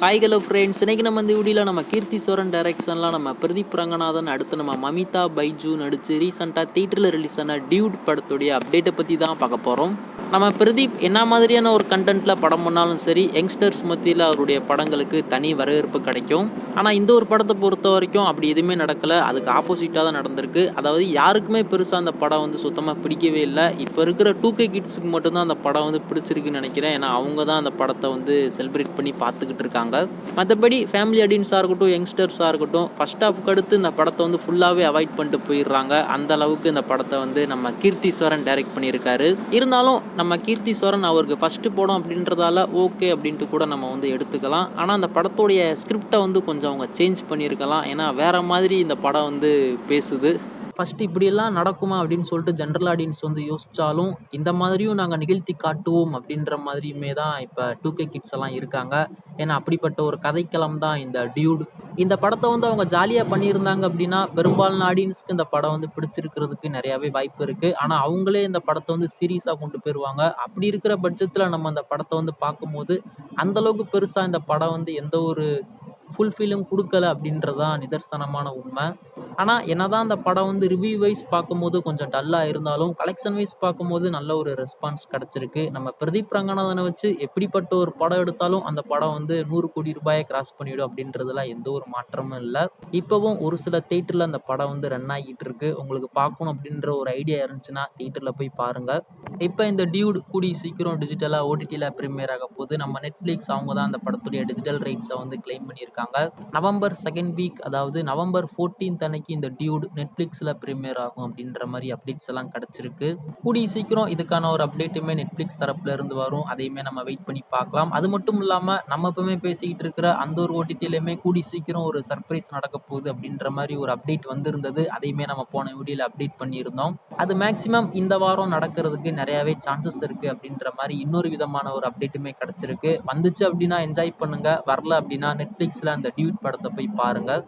Hi hello friends, இன்னைக்கு நம்ம இந்த வீடியோவில் நம்ம கீர்த்தி சோரன் டைரக்ஷன்லாம் நம்ம பிரதீப் ரங்கநாதன் அடுத்து நம்ம மமிதா பைஜு நடித்து ரீசெண்டாக தியேட்டரில் ரிலீஸ் ஆன டியூட் படத்துடைய அப்டேட்டை பற்றி தான் பார்க்க போகிறோம். நம்ம பிரதீப் என்ன மாதிரியான ஒரு கண்டென்ட்டில் படம் பண்ணாலும் சரி, யங்ஸ்டர்ஸ் மத்தியில் அவருடைய படங்களுக்கு தனி வரவேற்பு கிடைக்கும். ஆனால் இந்த ஒரு படத்தை பொறுத்த வரைக்கும் அப்படி எதுவுமே நடக்கலை, அதுக்கு ஆப்போசிட்டாக தான் நடந்திருக்கு. அதாவது யாருக்குமே பெருசாக அந்த படம் வந்து சுத்தமாக பிடிக்கவே இல்லை. இப்போ இருக்கிற 2K கிட்ஸுக்கு மட்டும்தான் அந்த படம் வந்து பிடிச்சிருக்குன்னு நினைக்கிறேன். ஏன்னா அவங்க தான் அந்த படத்தை வந்து செலிப்ரேட் பண்ணி பார்த்துக்கிட்டு இருக்காங்க. மற்றபடி ஃபேமிலி ஆடியன்ஸாக இருக்கட்டும், யங்ஸ்டர்ஸாக இருக்கட்டும், ஃபர்ஸ்ட் ஹாஃப்க்கு அடுத்து இந்த படத்தை வந்து ஃபுல்லாகவே அவாய்ட் பண்ணிட்டு போயிடுறாங்க. அந்த அளவுக்கு இந்த படத்தை வந்து நம்ம கீர்த்தி சோரன் டைரக்ட் பண்ணியிருக்காரு. இருந்தாலும் நம்ம கீர்த்தி சோரன் அவருக்கு ஃபஸ்ட்டு படம் அப்படின்றதால ஓகே அப்படின்ட்டு கூட நம்ம வந்து எடுத்துக்கலாம். ஆனால் அந்த படத்தோடைய ஸ்கிரிப்டை வந்து கொஞ்சம் அவங்க சேஞ்ச் பண்ணியிருக்கலாம். ஏன்னா வேறு மாதிரி இந்த படம் வந்து பேசுது. ஃபஸ்ட்டு இப்படியெல்லாம் நடக்குமா அப்படின்னு சொல்லிட்டு ஜென்ரல் ஆடியன்ஸ் வந்து யோசித்தாலும், இந்த மாதிரியும் நாங்கள் நிகழ்த்தி காட்டுவோம் அப்படின்ற மாதிரியுமே தான் இப்போ 2K கிட்ஸ் எல்லாம் இருக்காங்க. ஏன்னா அப்படிப்பட்ட ஒரு கதைக்களம் தான் இந்த டியூட். இந்த படத்தை வந்து அவங்க ஜாலியாக பண்ணியிருந்தாங்க அப்படின்னா பெரும்பாலான ஆடியன்ஸ்க்கு இந்த படம் வந்து பிடிச்சிருக்கிறதுக்கு நிறையாவே வாய்ப்பு இருக்குது. ஆனால் அவங்களே இந்த படத்தை வந்து சீரியஸாக கொண்டு போயிடுவாங்க. அப்படி இருக்கிற பட்சத்தில் நம்ம அந்த படத்தை வந்து பார்க்கும்போது அந்தளவுக்கு பெருசாக இந்த படம் வந்து எந்த ஒரு ஃபுல்ஃபில்லும் கொடுக்கல அப்படின்றது தான் நிதர்சனமான உண்மை. ஆனால் என்னதான் அந்த படம் வந்து ரிவ்யூ வைஸ் பார்க்கும்போது கொஞ்சம் டல்லாக இருந்தாலும், கலெக்ஷன் வைஸ் பார்க்கும்போது நல்ல ஒரு ரெஸ்பான்ஸ் கிடச்சிருக்கு. நம்ம பிரதீப் ரங்கநாதனை வச்சு எப்படிப்பட்ட ஒரு படம் எடுத்தாலும் அந்த படம் வந்து 100 கோடி ரூபாயை கிராஸ் பண்ணிவிடும் அப்படின்றதுல எந்த ஒரு மாற்றமும் இல்லை. இப்போவும் ஒரு சில தியேட்டரில் அந்த படம் வந்து ரன் ஆகிட்டு இருக்கு. உங்களுக்கு பார்க்கணும் அப்படின்ற ஒரு ஐடியா இருந்துச்சுன்னா தியேட்டரில் போய் பாருங்கள். இப்போ இந்த டியூட் கூடி சீக்கிரம் டிஜிட்டலாக ஓடிடியில் ப்ரீமியர் ஆக போகுது. நம்ம நெட்ஃப்ளிக்ஸ் அவங்க தான் அந்த படத்துடைய டிஜிட்டல் ரைட்ஸை வந்து கிளைம் பண்ணியிருக்காங்க. நவம்பர் 2nd வீக், அதாவது நவம்பர் 14th அன்னைக்கு இந்த டியூட் நெட்ஃப்ளிக்ஸில் ப்ரீமியர் ஆகும் அப்படின்ற மாதிரி அப்டேட்ஸ் எல்லாம் கிடச்சிருக்கு. கூடிய சீக்கிரம் இதுக்கான ஒரு அப்டேட்டுமே நெட்ஃப்ளிக்ஸ் தரப்புல இருந்து வரும். அதையுமே நம்ம வெயிட் பண்ணி பார்க்கலாம். அது மட்டும் இல்லாமல் நம்ம எப்பவுமே பேசிக்கிட்டு இருக்கிற அந்த ஒரு ஓடிடிலையுமே கூடிய சீக்கிரம் ஒரு சர்ப்ரைஸ் நடக்க போகுது அப்படின்ற மாதிரி ஒரு அப்டேட் வந்திருந்தது. அதையுமே நம்ம போன வீடியோவில் அப்டேட் பண்ணியிருந்தோம். அது மேக்ஸிமம் இந்த வாரம் நடக்கிறதுக்கு நிறையாவே சான்சஸ் இருக்குது அப்படின்ற மாதிரி இன்னொரு விதமான ஒரு அப்டேட்டுமே கிடச்சிருக்கு. வந்துச்சு அப்படின்னா என்ஜாய் பண்ணுங்கள், வரல அப்படின்னா நெட்ஃப்ளிக்ஸில் அந்த டியூட் படத்தை போய் பாருங்கள்.